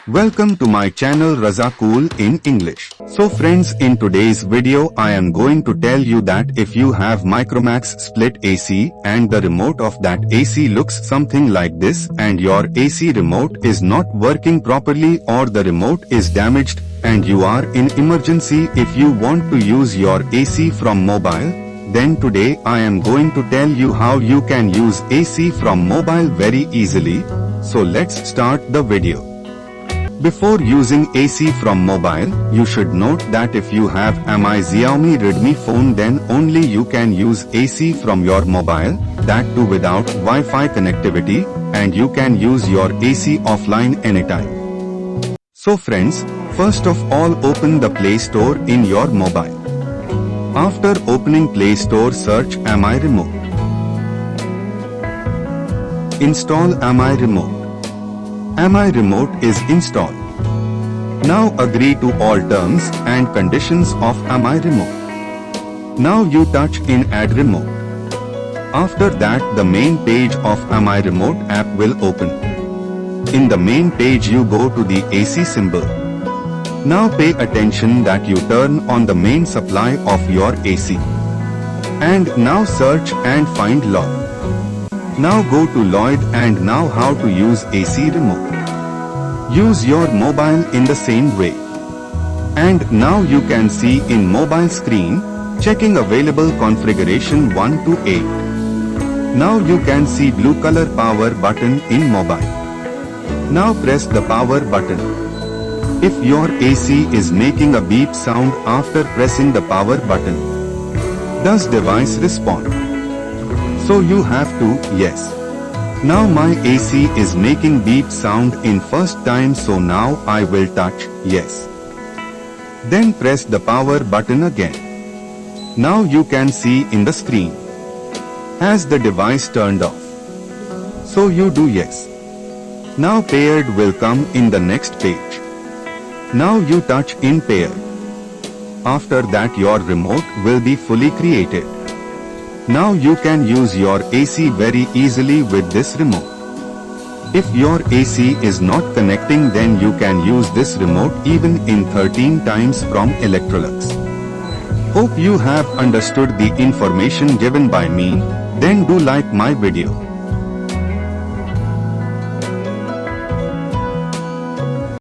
Welcome to my channel Raza Cool in English. So friends, in today's video I am going to tell you that if you have Micromax split AC and the remote of that AC looks something like this and your AC remote is not working properly or the remote is damaged and you are in emergency if you want to use your AC from mobile, then today I am going to tell you how you can use AC from mobile very easily. So let's start the video. Before using AC from mobile, you should note that if you have Mi Xiaomi Redmi phone then only you can use AC from your mobile, that too without Wi-Fi connectivity, and you can use your AC offline anytime. So friends, first of all open the Play Store in your mobile. After opening Play Store, search Mi Remote. Install Mi Remote. Mi Remote is installed. Now agree to all terms and conditions of Mi Remote. Now you touch in Add Remote. After that the main page of Mi Remote app will open. In the main page you go to the AC symbol. Now pay attention that you turn on the main supply of your AC. And now search and find Lloyd. Now go to Lloyd and now how to use AC remote. Use your mobile in the same way. And now you can see in mobile screen, checking available configuration 1 to 8. Now you can see blue color power button in mobile. Now press the power button. If your AC is making a beep sound after pressing the power button, does device respond? So you have to yes. Now my AC is making beep sound in first time, so now I will touch yes. Then press the power button again. Now you can see in the screen, has the device turned off? So you do yes. Now paired will come in the next page. Now you touch in paired. After that your remote will be fully created. Now you can use your AC very easily with this remote. If your AC is not connecting then you can use this remote even in 13 times from Electrolux. Hope you have understood the information given by me, then do like my video.